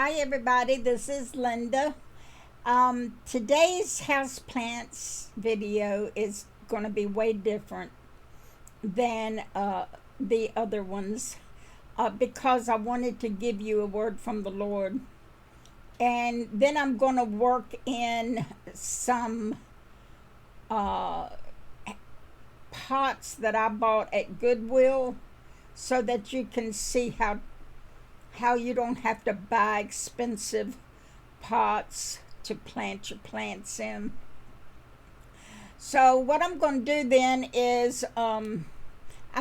Hi everybody, this is Linda. Today's houseplants video is going to be way different than the other ones because I wanted to give you a word from the Lord. And then I'm going to work in some pots that I bought at Goodwill so that you can see how you don't have to buy expensive pots to plant your plants in. So what I'm going to do then is I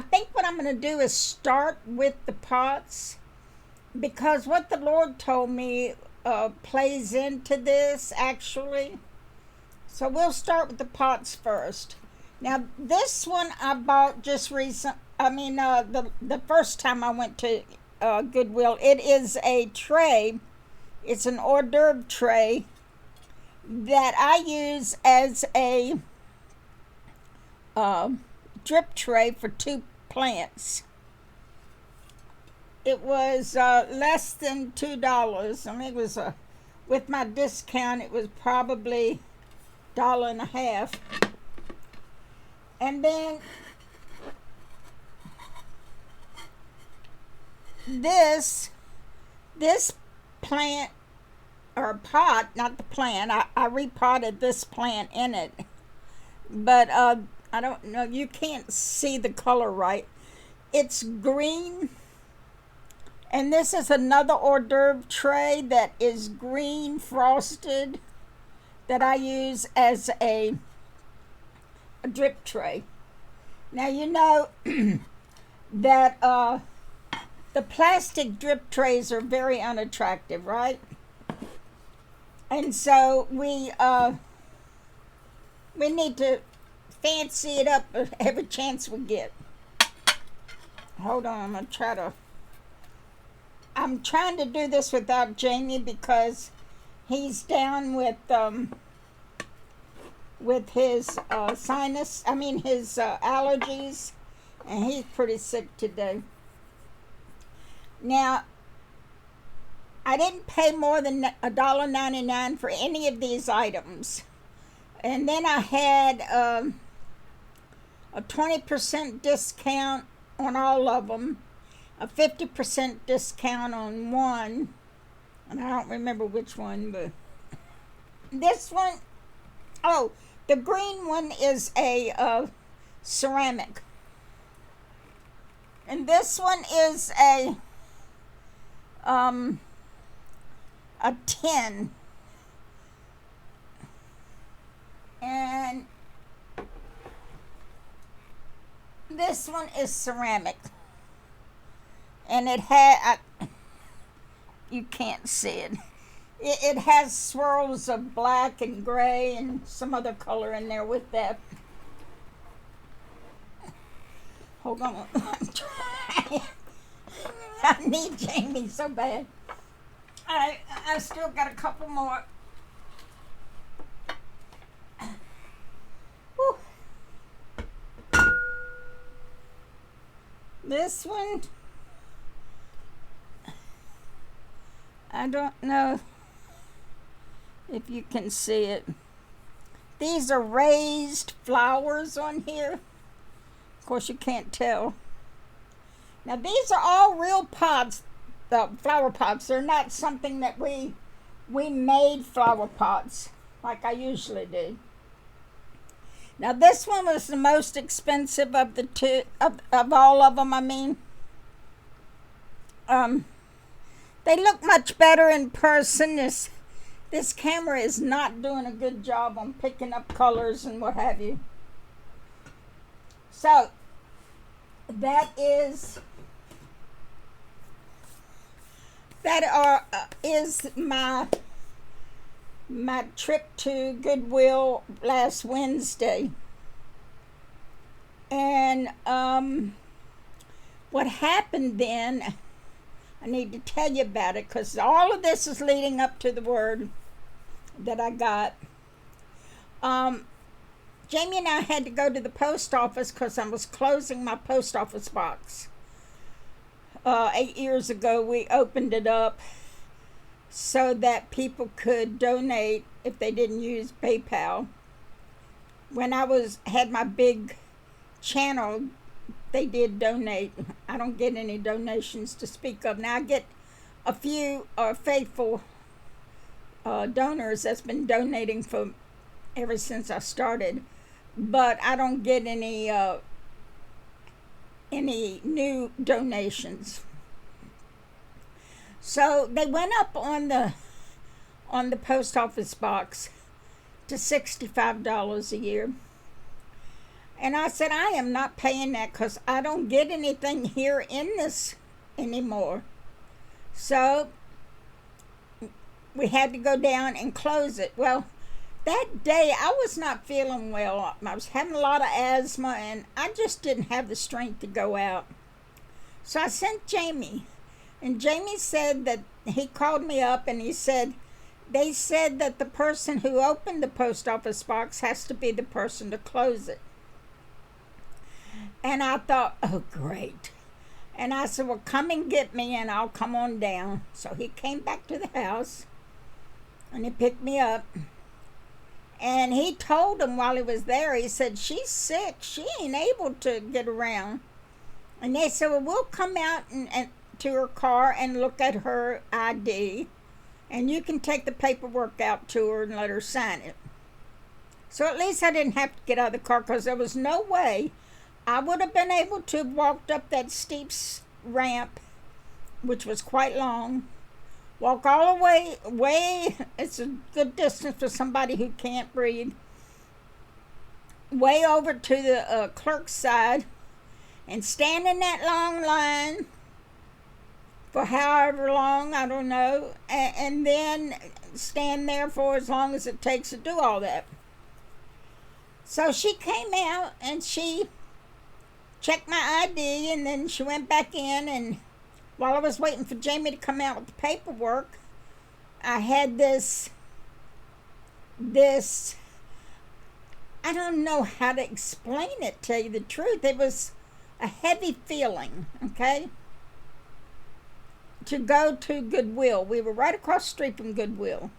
think what I'm going to do is start with the pots, because what the Lord told me plays into this actually. So we'll start with the pots first. Now this one I bought just recent. The first time I went to Goodwill. It is a tray. It's an hors d'oeuvre tray that I use as a drip tray for 2 plants. It was less than $2. I mean, it was with my discount, it was probably $1.50. And then this plant or pot, not the plant, I repotted this plant in it, but I don't know, you can't see the color right. It's green, and this is another hors d'oeuvre tray that is green frosted that I use as a drip tray. Now you know that the plastic drip trays are very unattractive, right? And so we need to fancy it up every chance we get. Hold on, I'm trying to do this without Jamie because he's down with his his allergies, and he's pretty sick today. Now, I didn't pay more than $1.99 for any of these items. And then I had a 20% discount on all of them, a 50% discount on one, and I don't remember which one, but this one, the green one is a ceramic. And this one is a tin, and this one is ceramic, and it had you can't see it. It has swirls of black and gray and some other color in there with that. Hold on, I'm trying. I need Jamie so bad. I still got a couple more. Whew. This one, I don't know if you can see it. These are raised flowers on here. Of course, you can't tell. Now these are all real pots, the flower pots. They're not something that we made flower pots like I usually do. Now this one was the most expensive of the two, of all of them. I mean, they look much better in person. This camera is not doing a good job on picking up colors and what have you. So that is my trip to Goodwill last Wednesday. And what happened then, I need to tell you about it because all of this is leading up to the word that I got. Jamie and I had to go to the post office because I was closing my post office box. 8 years ago, we opened it up so that people could donate if they didn't use PayPal. When I had my big channel, they did donate. I don't get any donations to speak of. Now I get a few faithful donors that's been donating for ever since I started, but I don't get any new donations. So they went up on the post office box to $65 a year. And I said, I am not paying that because I don't get anything here in this anymore. So we had to go down and close it. Well, that day I was not feeling well. I was having a lot of asthma and I just didn't have the strength to go out. So I sent Jamie. And Jamie said that he called me up and he said, they said that the person who opened the post office box has to be the person to close it. And I thought, oh, great. And I said, well, come and get me and I'll come on down. So he came back to the house and he picked me up. And he told him while he was there, he said, she's sick. She ain't able to get around. And they said, well, we'll come out and to her car and look at her ID. And you can take the paperwork out to her and let her sign it. So at least I didn't have to get out of the car because there was no way I would have been able to have walked up that steep ramp, which was quite long, walk all the way, it's a good distance for somebody who can't breathe, way over to the clerk's side and stand in that long line for however long, I don't know, and then stand there for as long as it takes to do all that. So she came out and she checked my ID and then she went back in, and while I was waiting for Jamie to come out with the paperwork, I had this I don't know how to explain it, tell you the truth. It was a heavy feeling, okay? To go to Goodwill. We were right across the street from Goodwill.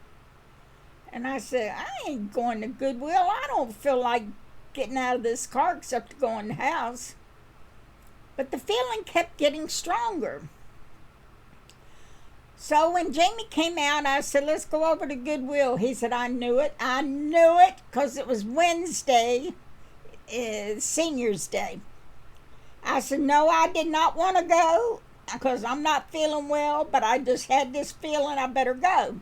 And I said, I ain't going to Goodwill. I don't feel like getting out of this car except to go in the house. But the feeling kept getting stronger. So when Jamie came out, I said, let's go over to Goodwill. He said, I knew it, because it was Wednesday, Senior's Day. I said, no, I did not want to go because I'm not feeling well, but I just had this feeling I better go.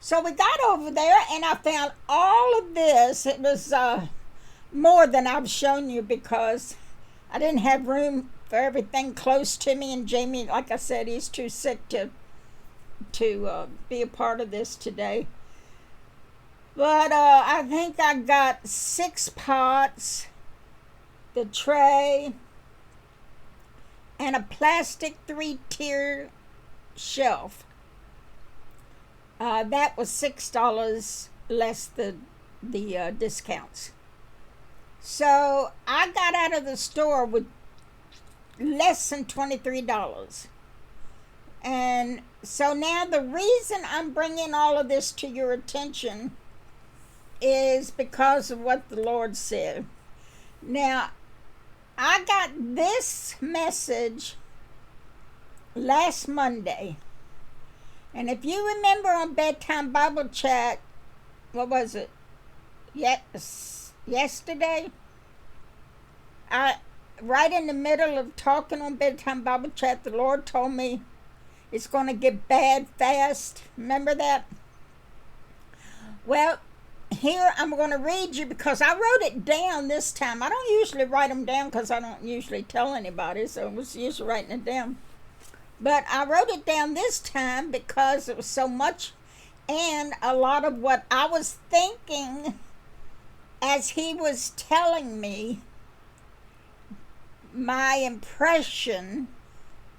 So we got over there, and I found all of this. It was more than I've shown you because I didn't have room for everything close to me, and Jamie, like I said, he's too sick to be a part of this today. But I think I got 6 pots, the tray, and a plastic 3-tier shelf. That was $6 less the discounts. So I got out of the store with less than $23. And so now the reason I'm bringing all of this to your attention is because of what the Lord said. Now, I got this message last Monday. And if you remember on Bedtime Bible Chat, what was it? Yesterday? Right in the middle of talking on Bedtime Bible Chat, the Lord told me it's going to get bad fast. Remember that? Well, here I'm going to read you because I wrote it down this time. I don't usually write them down because I don't usually tell anybody, so I was usually writing it down. But I wrote it down this time because it was so much, and a lot of what I was thinking as he was telling me my impression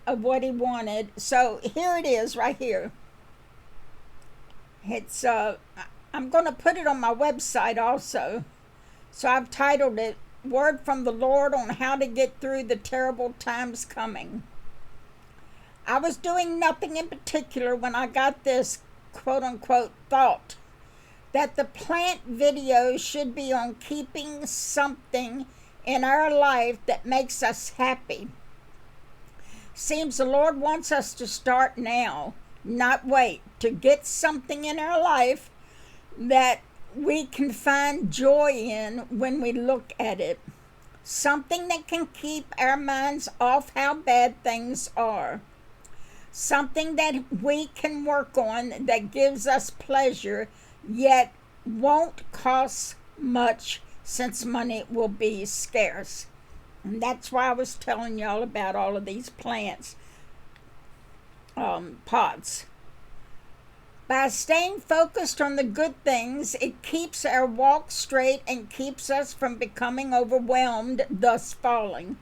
of what he wanted. So here it is right here. It's I'm going to put it on my website also. So I've titled it Word from the Lord on How to Get Through the Terrible Times Coming. I was doing nothing in particular when I got this quote unquote thought that the plant video should be on keeping something in our life that makes us happy. Seems the Lord wants us to start now, not wait, to get something in our life that we can find joy in when we look at it. Something that can keep our minds off how bad things are. Something that we can work on that gives us pleasure, yet won't cost much since money will be scarce. And that's why I was telling y'all about all of these plants, pots. By staying focused on the good things, it keeps our walk straight and keeps us from becoming overwhelmed, thus falling.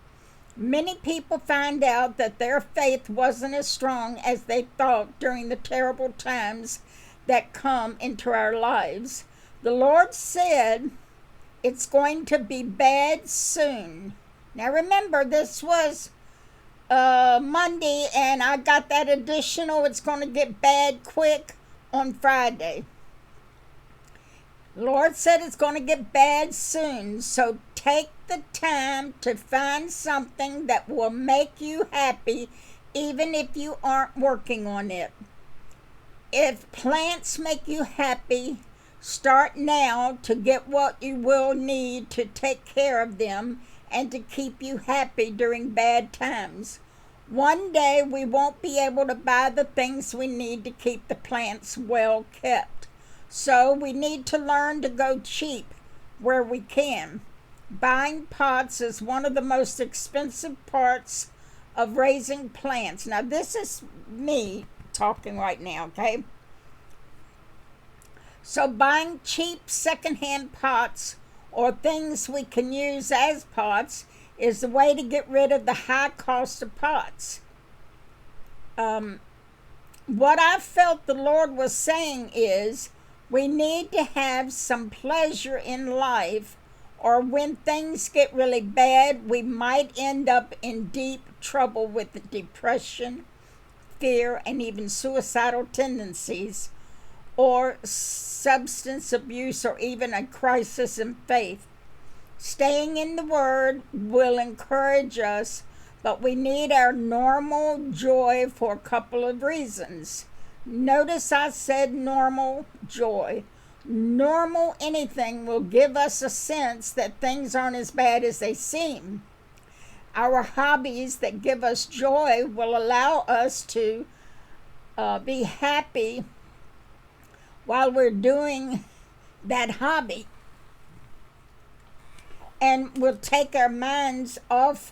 Many people find out that their faith wasn't as strong as they thought during the terrible times that come into our lives. The Lord said it's going to be bad soon. Now remember, this was Monday, and I got that additional it's going to get bad quick on Friday. Lord said it's going to get bad soon, so take the time to find something that will make you happy even if you aren't working on it. If plants make you happy, start now to get what you will need to take care of them and to keep you happy during bad times. One day we won't be able to buy the things we need to keep the plants well kept. So we need to learn to go cheap where we can. Buying pots is one of the most expensive parts of raising plants. Now this is me talking right now, okay? So buying cheap secondhand pots or things we can use as pots is the way to get rid of the high cost of pots. What I felt the Lord was saying is we need to have some pleasure in life, or when things get really bad, we might end up in deep trouble with depression, fear, and even suicidal tendencies, or substance abuse, or even a crisis in faith. Staying in the Word will encourage us, but we need our normal joy for a couple of reasons. Notice I said normal joy. Normal anything will give us a sense that things aren't as bad as they seem. Our hobbies that give us joy will allow us to be happy while we're doing that hobby, and will take our minds off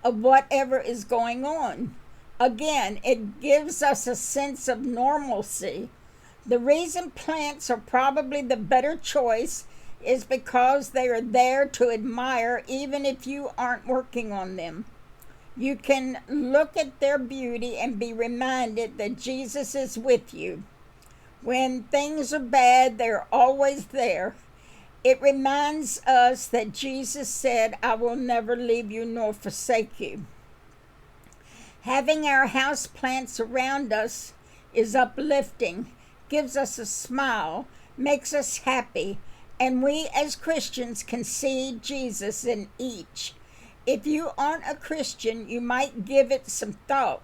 of whatever is going on. Again, it gives us a sense of normalcy. The reason plants are probably the better choice is because they are there to admire even if you aren't working on them. You can look at their beauty and be reminded that Jesus is with you. When things are bad, they're always there. It reminds us that Jesus said, I will never leave you nor forsake you. Having our house plants around us is uplifting, gives us a smile, makes us happy, and we as Christians can see Jesus in each. If you aren't a Christian, you might give it some thought.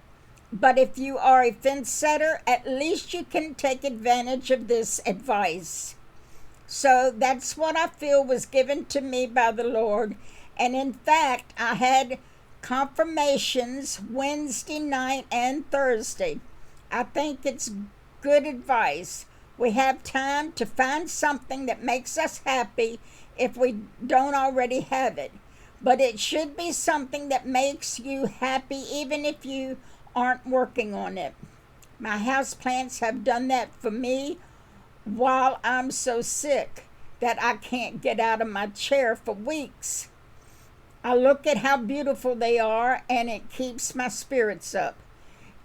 But if you are a fence setter, at least you can take advantage of this advice. So that's what I feel was given to me by the Lord. And in fact, I had confirmations Wednesday night and Thursday. I think it's good advice. We have time to find something that makes us happy if we don't already have it. But it should be something that makes you happy even if you aren't working on it. My houseplants have done that for me while I'm so sick that I can't get out of my chair for weeks. I look at how beautiful they are and it keeps my spirits up.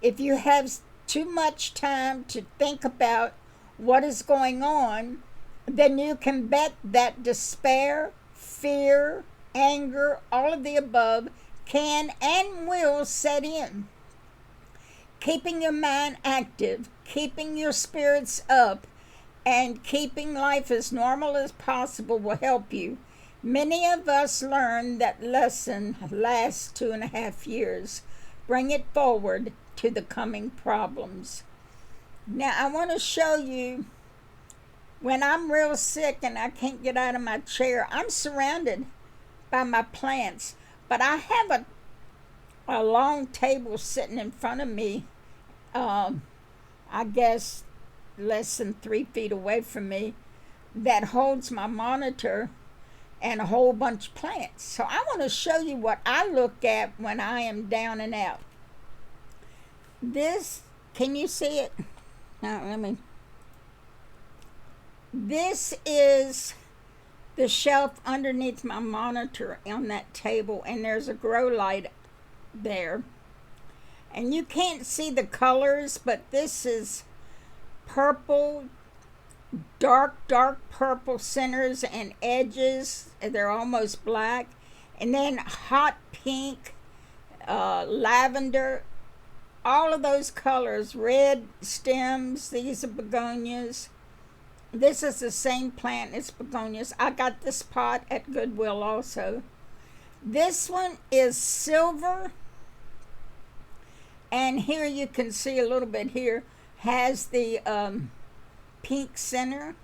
If you have too much time to think about what is going on, then you can bet that despair, fear, anger, all of the above can and will set in. keeping your mind active, keeping your spirits up, and keeping life as normal as possible will help you. Many of us learn that lesson last 2.5 years. Bring it forward to the coming problems. Now, I want to show you when I'm real sick and I can't get out of my chair, I'm surrounded by my plants. But I have a long table sitting in front of me, I guess less than 3 feet away from me, that holds my monitor and a whole bunch of plants. So I want to show you what I look at when I am down and out. This, can you see it? Now, this is the shelf underneath my monitor on that table, and there's a grow light there. And you can't see the colors, but this is purple, dark purple centers and edges. They're almost black. And then hot pink, lavender, all of those colors, red stems. These are begonias. This is the same plant as begonias. I got this pot at Goodwill also. This one is silver. And here you can see a little bit here, has the pink center.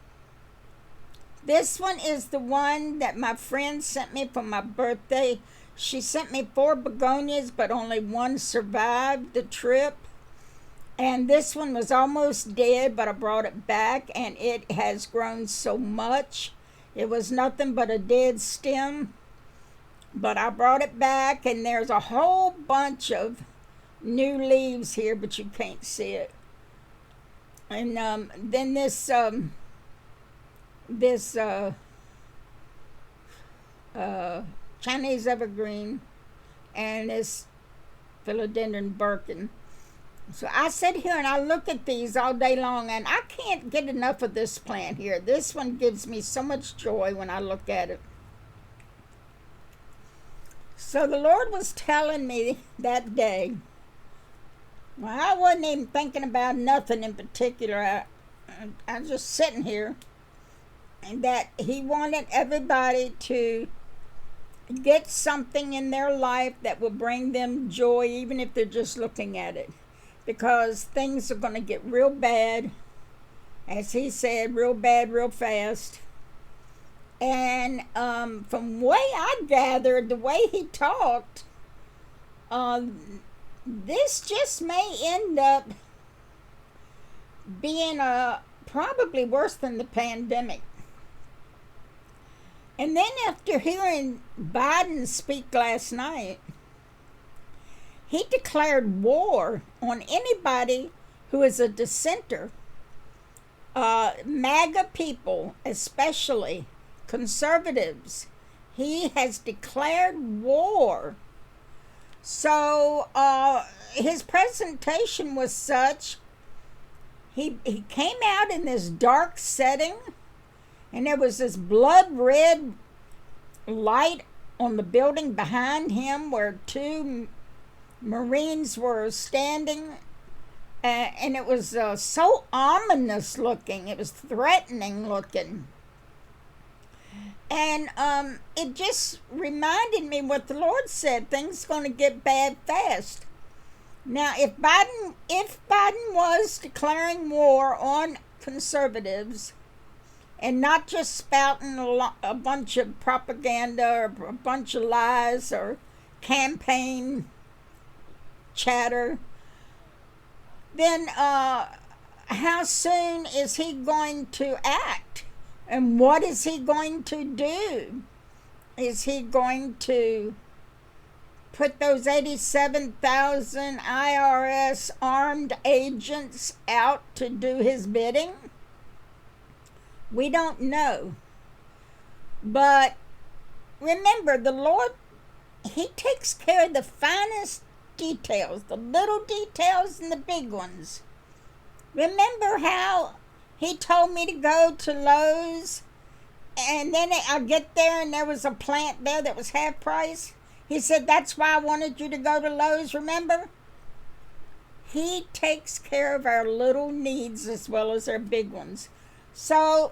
This one is the one that my friend sent me for my birthday. She sent me 4 begonias, but only one survived the trip. And this one was almost dead, but I brought it back, and it has grown so much. It was nothing but a dead stem. But I brought it back, and there's a whole bunch of new leaves here, but you can't see it. And then this Chinese evergreen and this philodendron Birkin. So I sit here and I look at these all day long, and I can't get enough of this plant here. This one gives me so much joy when I look at it. So the Lord was telling me that day, well, I wasn't even thinking about nothing in particular. I was just sitting here, and that He wanted everybody to get something in their life that will bring them joy, even if they're just looking at it. Because things are going to get real bad, as He said, real bad, real fast. And from the way I gathered, the way He talked, this just may end up being probably worse than the pandemic. And then after hearing Biden speak last night, he declared war on anybody who is a dissenter. MAGA people, especially conservatives, he has declared war. So his presentation was such, he came out in this dark setting, and there was this blood red light on the building behind him where 2 Marines were standing, and it was so ominous looking. It was threatening looking. And it just reminded me what the Lord said. Things going to get bad fast. Now, if Biden was declaring war on conservatives and not just spouting a bunch of propaganda or a bunch of lies or campaign chatter, then how soon is he going to act? And what is he going to do? Is he going to put those 87,000 IRS armed agents out to do his bidding? We don't know. But remember, the Lord, He takes care of the finest details, the little details and the big ones. Remember how He told me to go to Lowe's, and then I get there and there was a plant there that was half price? He said, that's why I wanted you to go to Lowe's, remember? He takes care of our little needs as well as our big ones. So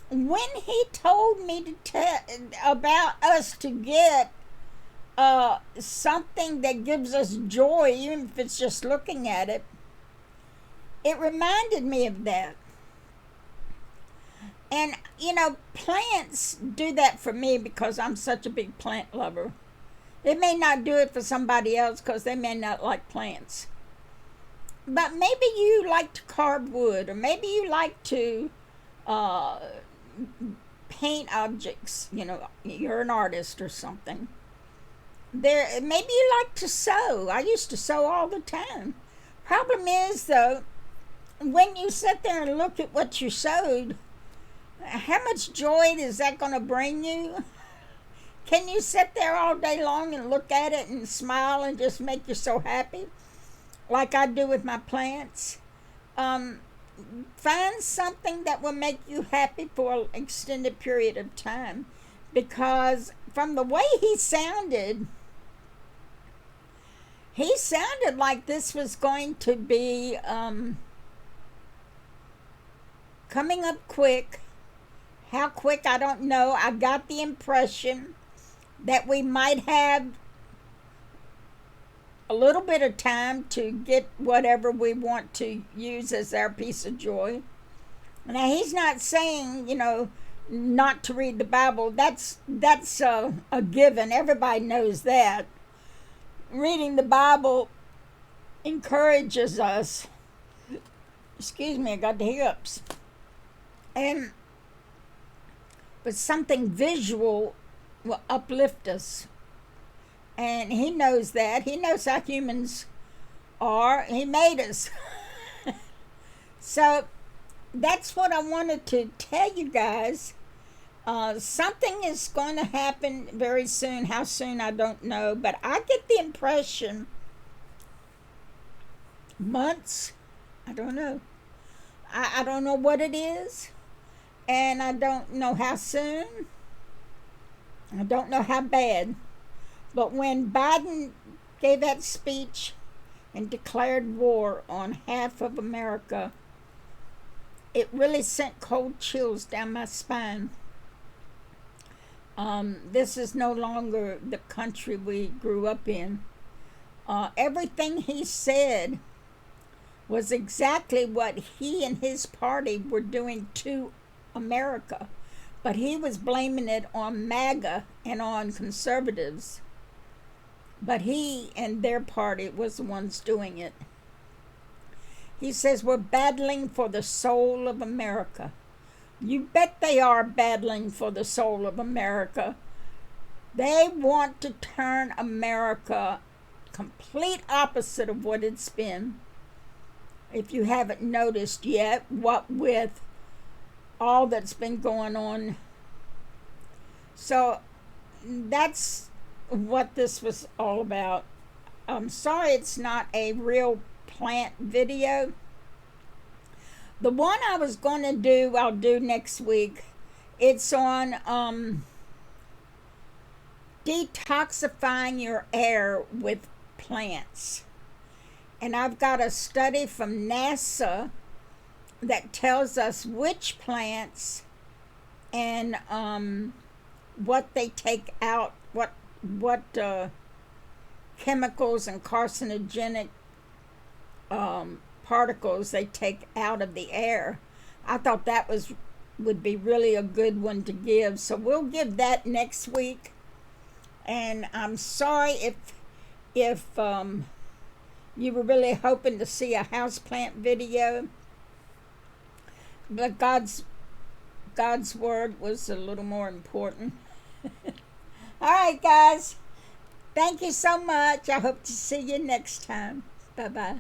when he told me to tell about us to get something that gives us joy, even if it's just looking at it, it reminded me of that. And plants do that for me because I'm such a big plant lover. It may not do it for somebody else because they may not like plants. But maybe you like to carve wood, or maybe you like to paint objects. You're an artist or something. Maybe you like to sew. I used to sew all the time. Problem is, though, when you sit there and look at what you sewed, how much joy is that going to bring you? Can you sit there all day long and look at it and smile and just make you so happy, like I do with my plants? Find something that will make you happy for an extended period of time, because from the way he sounded like this was going to be coming up quick. How quick, I don't know. I got the impression that we might have a little bit of time to get whatever we want to use as our piece of joy. Now, he's not saying, not to read the Bible. That's a given. Everybody knows that. Reading the Bible encourages us. Excuse me, I got the hiccups. But something visual will uplift us. And he knows that. He knows how humans are. He made us. So that's what I wanted to tell you guys. Something is going to happen very soon. How soon, I don't know. But I get the impression, months, I don't know. I don't know what it is. And I don't know how soon. I don't know how bad. But when Biden gave that speech and declared war on half of America, it really sent cold chills down my spine. This is no longer the country we grew up in. Everything he said was exactly what he and his party were doing to America, but he was blaming it on MAGA and on conservatives. But he and their party was the ones doing it. He says we're battling for the soul of America. You bet they are battling for the soul of America. They want to turn America complete opposite of what it's been. If you haven't noticed yet, what with all that's been going on. So that's what this was all about. I'm sorry it's not a real plant video. The one I was going to do, I'll do next week. It's on detoxifying your air with plants. And I've got a study from NASA that tells us which plants and what they take out, what chemicals and carcinogenic particles they take out of the air. I thought that would be really a good one to give, so we'll give that next week. And I'm sorry if you were really hoping to see a houseplant video, but God's word was a little more important. All right, guys. Thank you so much. I hope to see you next time. Bye-bye.